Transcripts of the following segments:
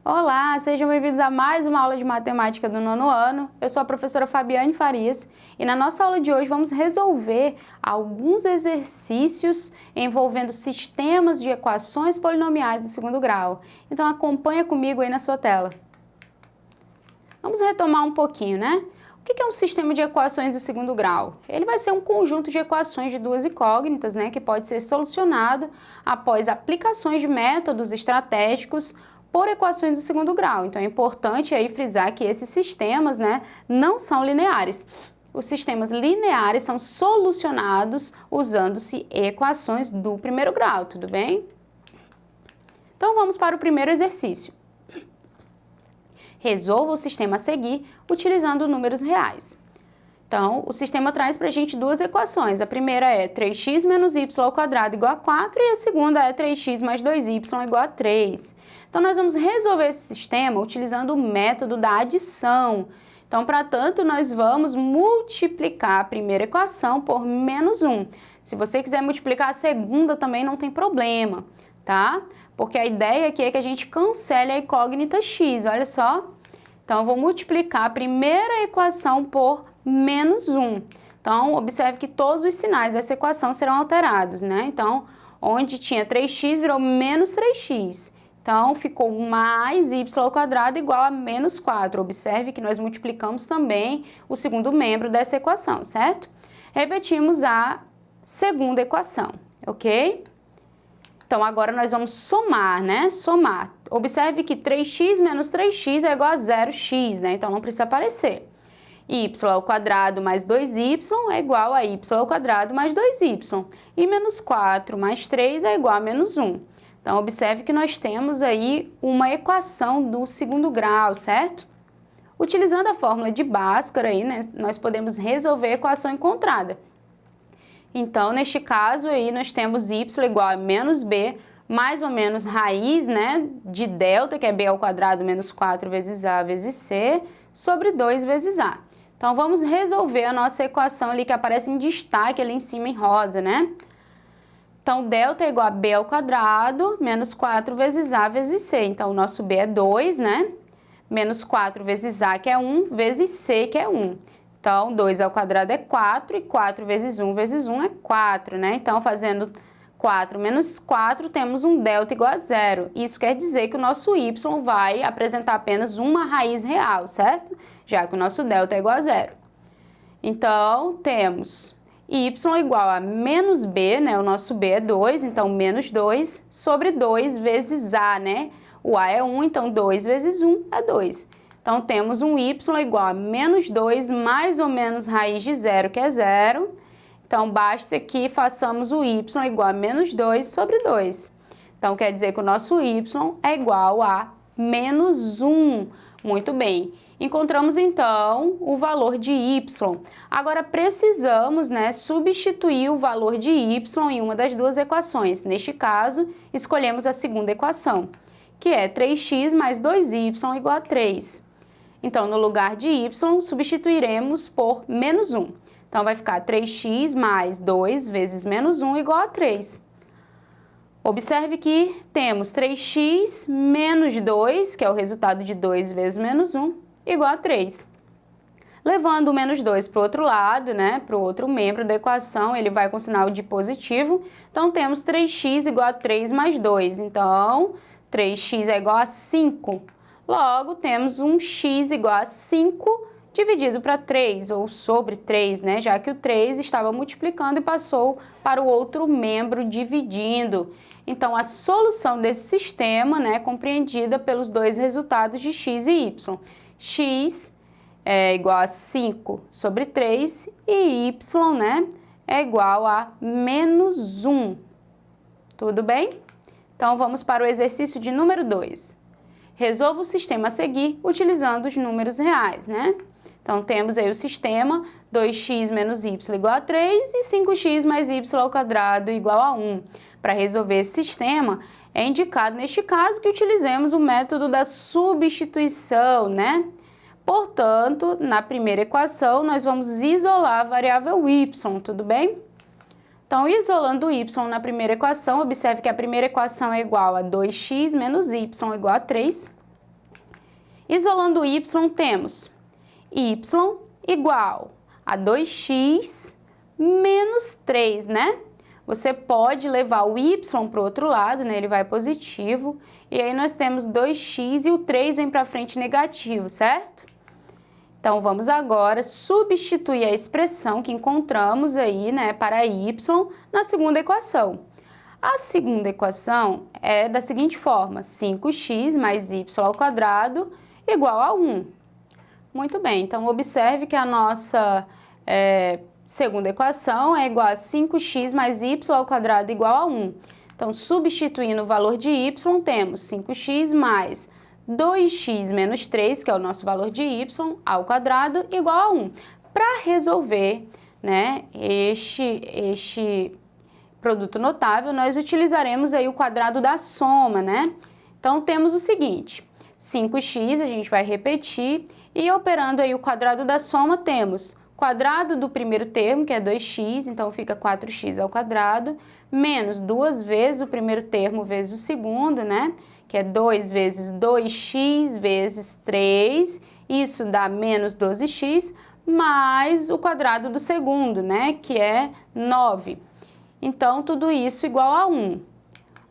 Olá, sejam bem-vindos a mais uma aula de matemática do nono ano. Eu sou a professora Fabiane Farias e na nossa aula de hoje vamos resolver alguns exercícios envolvendo sistemas de equações polinomiais de segundo grau. Então acompanha comigo aí na sua tela. Vamos retomar um pouquinho, né? O que é um sistema de equações de segundo grau? Ele vai ser um conjunto de equações de duas incógnitas, né, que pode ser solucionado após aplicações de métodos estratégicos por equações do segundo grau. Então é importante aí frisar que esses sistemas, né, não são lineares. Os sistemas lineares são solucionados usando-se equações do primeiro grau, tudo bem? Então vamos para o primeiro exercício. Resolva o sistema a seguir utilizando números reais. Então, o sistema traz para a gente duas equações. A primeira é 3x menos y ao quadrado igual a 4 e a segunda é 3x mais 2y igual a 3. Então, nós vamos resolver esse sistema utilizando o método da adição. Então, para tanto, nós vamos multiplicar a primeira equação por menos 1. Se você quiser multiplicar a segunda também não tem problema, tá? Porque a ideia aqui é que a gente cancele a incógnita x, olha só. Então, eu vou multiplicar a primeira equação por menos 1. Então, observe que todos os sinais dessa equação serão alterados, né? Então, onde tinha 3x virou menos 3x. Então, ficou mais y ao quadrado igual a menos 4. Observe que nós multiplicamos também o segundo membro dessa equação, certo? Repetimos a segunda equação, ok? Então, agora nós vamos somar, né? Somar. Observe que 3x menos 3x é igual a 0x, né? Então, não precisa aparecer. Y ao quadrado mais 2y é igual a y ao quadrado mais 2y. E menos 4 mais 3 é igual a menos 1. Então, observe que nós temos aí uma equação do segundo grau, certo? Utilizando a fórmula de Bhaskara, aí, né, nós podemos resolver a equação encontrada. Então, neste caso aí, nós temos y igual a menos b, mais ou menos raiz, né, de delta, que é b ao quadrado menos 4 vezes a vezes c, sobre 2 vezes a. Então, vamos resolver a nossa equação ali que aparece em destaque ali em cima em rosa, né? Então, delta é igual a b ao quadrado menos 4 vezes a vezes c. Então, o nosso b é 2, né? Menos 4 vezes a, que é 1, vezes c, que é 1. Então, 2 ao quadrado é 4 e 4 vezes 1 é 4, né? Então, fazendo 4 menos 4, temos um delta igual a 0. Isso quer dizer que o nosso y vai apresentar apenas uma raiz real, certo? Já que o nosso delta é igual a 0. Então, temos y igual a menos b, né? O nosso b é 2, então menos 2, sobre 2 vezes a, né? O a é 1, então 2 vezes 1 é 2. Então, temos um y igual a menos 2, mais ou menos raiz de 0, que é 0. Então, basta que façamos o y igual a menos 2 sobre 2. Então, quer dizer que o nosso y é igual a menos 1. Muito bem. Encontramos, então, o valor de y. Agora, precisamos, né, substituir o valor de y em uma das duas equações. Neste caso, escolhemos a segunda equação, que é 3x mais 2y igual a 3. Então, no lugar de y, substituiremos por menos 1. Então, vai ficar 3x mais 2 vezes menos 1 igual a 3. Observe que temos 3x menos 2, que é o resultado de 2 vezes menos 1, igual a 3. Levando o menos 2 para o outro lado, né, para o outro membro da equação, ele vai com sinal de positivo. Então, temos 3x igual a 3 mais 2. Então, 3x é igual a 5. Logo, temos um x igual a 5 dividido para 3, ou sobre 3, né? Já que o 3 estava multiplicando e passou para o outro membro dividindo. Então, a solução desse sistema, né, é compreendida pelos dois resultados de x e y. X é igual a 5 sobre 3 e y, né, é igual a menos 1. Tudo bem? Então, vamos para o exercício de número 2. Resolva o sistema a seguir utilizando os números reais, né? Então, temos aí o sistema 2x menos y igual a 3 e 5x mais y ao quadrado igual a 1. Para resolver esse sistema, é indicado, neste caso, que utilizemos o método da substituição, né? Portanto, na primeira equação, nós vamos isolar a variável y, tudo bem? Então, isolando o y na primeira equação, observe que a primeira equação é igual a 2x menos y igual a 3. Isolando o y, temos y igual a 2x menos 3, né? Você pode levar o y para o outro lado, né? Ele vai positivo. E aí nós temos 2x e o 3 vem para frente negativo, certo? Então, vamos agora substituir a expressão que encontramos aí, né, para y na segunda equação. A segunda equação é da seguinte forma: 5x mais y ao quadrado igual a 1. Muito bem, então observe que a nossa segunda equação é igual a 5x mais y ao quadrado igual a 1. Então, substituindo o valor de y, temos 5x mais 2x menos 3, que é o nosso valor de y, ao quadrado igual a 1. Para resolver, né, este produto notável, nós utilizaremos aí o quadrado da soma, né? Então, temos o seguinte: 5x, a gente vai repetir, e operando aí o quadrado da soma, temos quadrado do primeiro termo, que é 2x, então fica 4x ao quadrado, menos 2 vezes o primeiro termo vezes o segundo, né? Que é 2 vezes 2x vezes 3, isso dá menos 12x, mais o quadrado do segundo, né? Que é 9. Então, tudo isso igual a 1.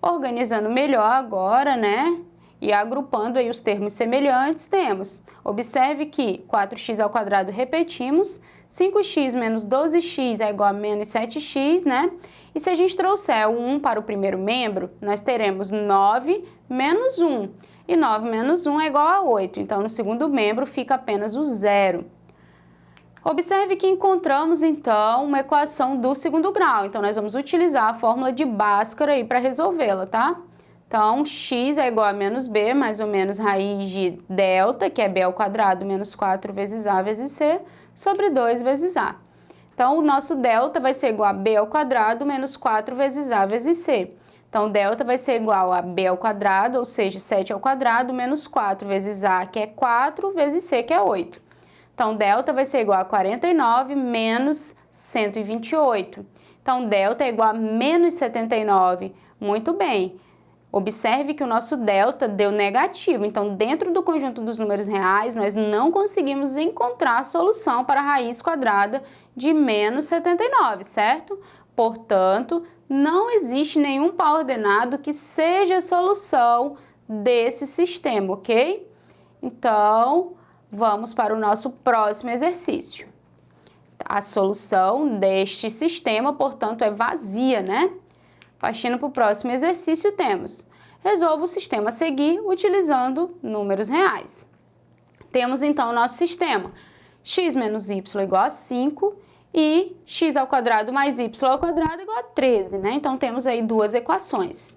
Organizando melhor agora, né? E agrupando aí os termos semelhantes, temos, observe que 4x ao quadrado repetimos, 5x menos 12x é igual a menos 7x, né? E se a gente trouxer o 1 para o primeiro membro, nós teremos 9 menos 1. E 9 menos 1 é igual a 8, então no segundo membro fica apenas o 0. Observe que encontramos, então, uma equação do segundo grau. Então, nós vamos utilizar a fórmula de Bhaskara aí para resolvê-la, tá? Então, x é igual a menos b, mais ou menos raiz de delta, que é b ao quadrado menos 4 vezes a vezes c, sobre 2 vezes a. Então, o nosso delta vai ser igual a b ao quadrado menos 4 vezes a vezes c. Então, delta vai ser igual a b ao quadrado, ou seja, 7 ao quadrado, menos 4 vezes a, que é 4, vezes c, que é 8. Então, delta vai ser igual a 49 menos 128. Então, delta é igual a menos 79. Muito bem. Observe que o nosso delta deu negativo. Então, dentro do conjunto dos números reais, nós não conseguimos encontrar a solução para a raiz quadrada de menos 79, certo? Portanto, não existe nenhum par ordenado que seja a solução desse sistema, ok? Então, vamos para o nosso próximo exercício. A solução deste sistema, portanto, é vazia, né? Partindo para o próximo exercício, temos: resolva o sistema a seguir utilizando números reais. Temos, então, o nosso sistema: x menos y igual a 5 e x ao quadrado mais y ao quadrado igual a 13, né? Então, temos aí duas equações.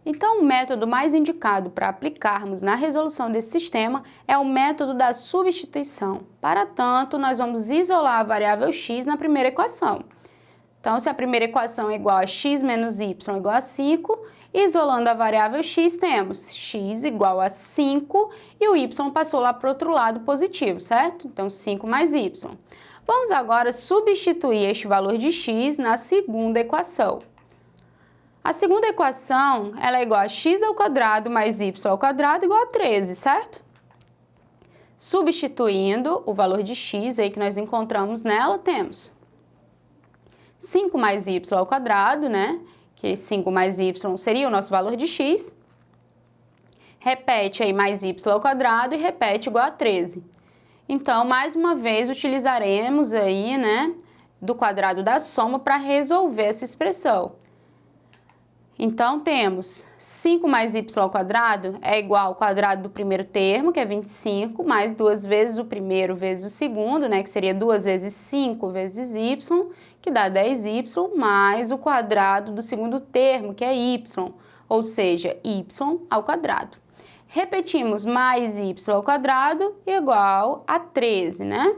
Então, o método mais indicado para aplicarmos na resolução desse sistema é o método da substituição. Para tanto, nós vamos isolar a variável x na primeira equação. Então, se a primeira equação é igual a x menos y igual a 5, isolando a variável x, temos x igual a 5 e o y passou lá para o outro lado positivo, certo? Então, 5 mais y. Vamos agora substituir este valor de x na segunda equação. A segunda equação, ela é igual a x ao quadrado mais y ao quadrado igual a 13, certo? Substituindo o valor de x aí que nós encontramos nela, temos 5 mais y ao quadrado, né? Que 5 mais y seria o nosso valor de x. Repete aí mais y ao quadrado e repete igual a 13. Então, mais uma vez, utilizaremos aí, né, do quadrado da soma para resolver essa expressão. Então, temos 5 mais y ao quadrado é igual ao quadrado do primeiro termo, que é 25, mais 2 vezes o primeiro vezes o segundo, né, que seria 2 vezes 5 vezes y, que dá 10y, mais o quadrado do segundo termo, que é y, ou seja, y ao quadrado. Repetimos mais y ao quadrado igual a 13, né?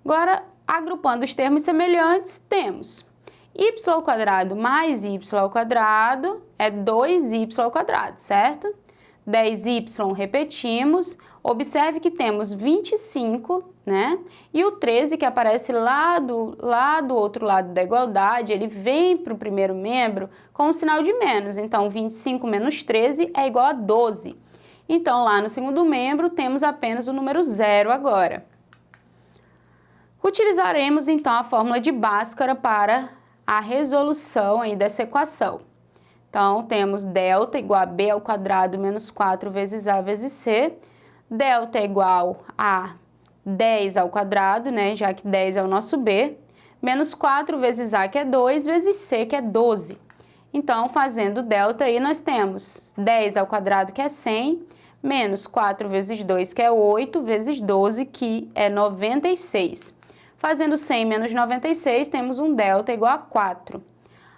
Agora, agrupando os termos semelhantes, temos y ao quadrado mais y ao quadrado é 2y ao quadrado, certo? 10y repetimos, observe que temos 25, né? E o 13 que aparece lá do outro lado da igualdade, ele vem para o primeiro membro com o sinal de menos, então 25 menos 13 é igual a 12. Então, lá no segundo membro, temos apenas o número 0 agora. Utilizaremos, então, a fórmula de Bhaskara para a resolução aí dessa equação. Então, temos delta igual a b ao quadrado menos 4 vezes a vezes c. Delta é igual a 10 ao quadrado, né, já que 10 é o nosso b, menos 4 vezes a, que é 2, vezes c, que é 12. Então, fazendo delta aí, nós temos 10 ao quadrado, que é 100, menos 4 vezes 2, que é 8, vezes 12, que é 96. Fazendo 100 menos 96, temos um delta igual a 4.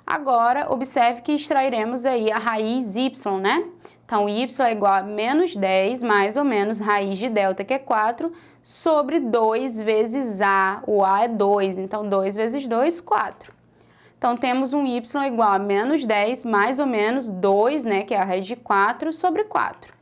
Agora, observe que extrairemos aí a raiz y, né? Então, y é igual a menos 10, mais ou menos, raiz de delta, que é 4, sobre 2 vezes a. O a é 2, então 2 vezes 2, 4. Então, temos um y igual a menos 10, mais ou menos 2, né, que é a raiz de 4, sobre 4.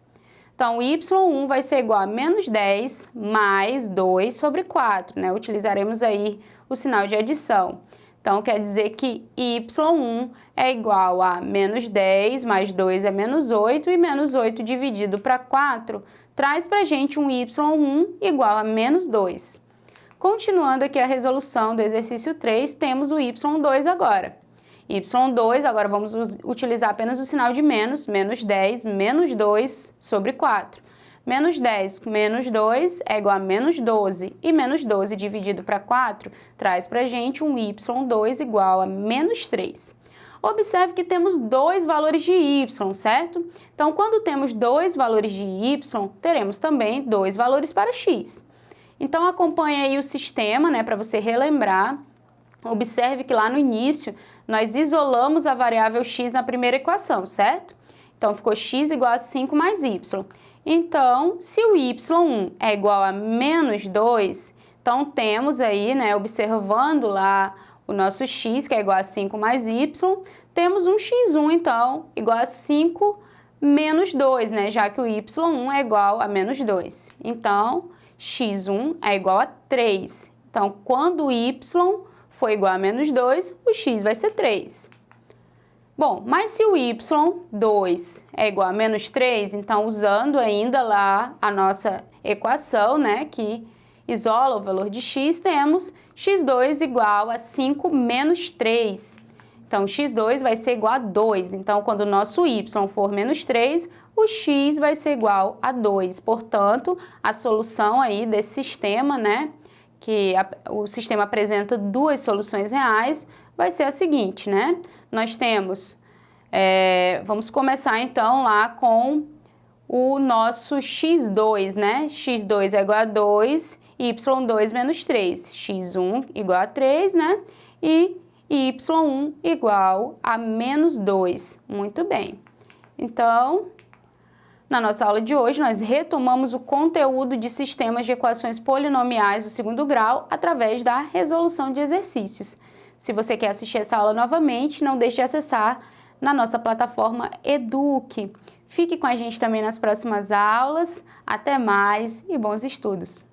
Então, y1 vai ser igual a menos 10 mais 2 sobre 4, né? Utilizaremos aí o sinal de adição. Então, quer dizer que y1 é igual a menos 10 mais 2 é menos 8, e menos 8 dividido para 4 traz para a gente um y1 igual a menos 2. Continuando aqui a resolução do exercício 3, temos o y2 agora. y2, agora vamos utilizar apenas o sinal de menos 10 menos 2 sobre 4. Menos 10 com menos 2 é igual a menos 12, e menos 12 dividido para 4 traz para a gente um y2 igual a menos 3. Observe que temos dois valores de y, certo? Então, quando temos dois valores de y, teremos também dois valores para x. Então, acompanhe aí o sistema, né, para você relembrar. Observe que lá no início, nós isolamos a variável x na primeira equação, certo? Então, ficou x igual a 5 mais y. Então, se o y1 é igual a menos 2, então temos aí, né, observando lá o nosso x, que é igual a 5 mais y, temos um x1, então, igual a 5 menos 2, né, já que o y1 é igual a menos 2. Então, x1 é igual a 3. Então, quando o y for igual a menos 2, o x vai ser 3. Bom, mas se o y2 é igual a menos 3, então usando ainda lá a nossa equação, né, que isola o valor de x, temos x2 igual a 5 menos 3. Então, x2 vai ser igual a 2. Então, quando o nosso y for menos 3, o x vai ser igual a 2. Portanto, a solução aí desse sistema, né, que o sistema apresenta duas soluções reais, vai ser a seguinte, né? Nós temos, vamos começar então lá com o nosso x2, né? x2 é igual a 2, y2 menos 3, x1 igual a 3, né? E y1 igual a menos 2. Muito bem. Então, na nossa aula de hoje, nós retomamos o conteúdo de sistemas de equações polinomiais do segundo grau através da resolução de exercícios. Se você quer assistir essa aula novamente, não deixe de acessar na nossa plataforma Eduque. Fique com a gente também nas próximas aulas. Até mais e bons estudos!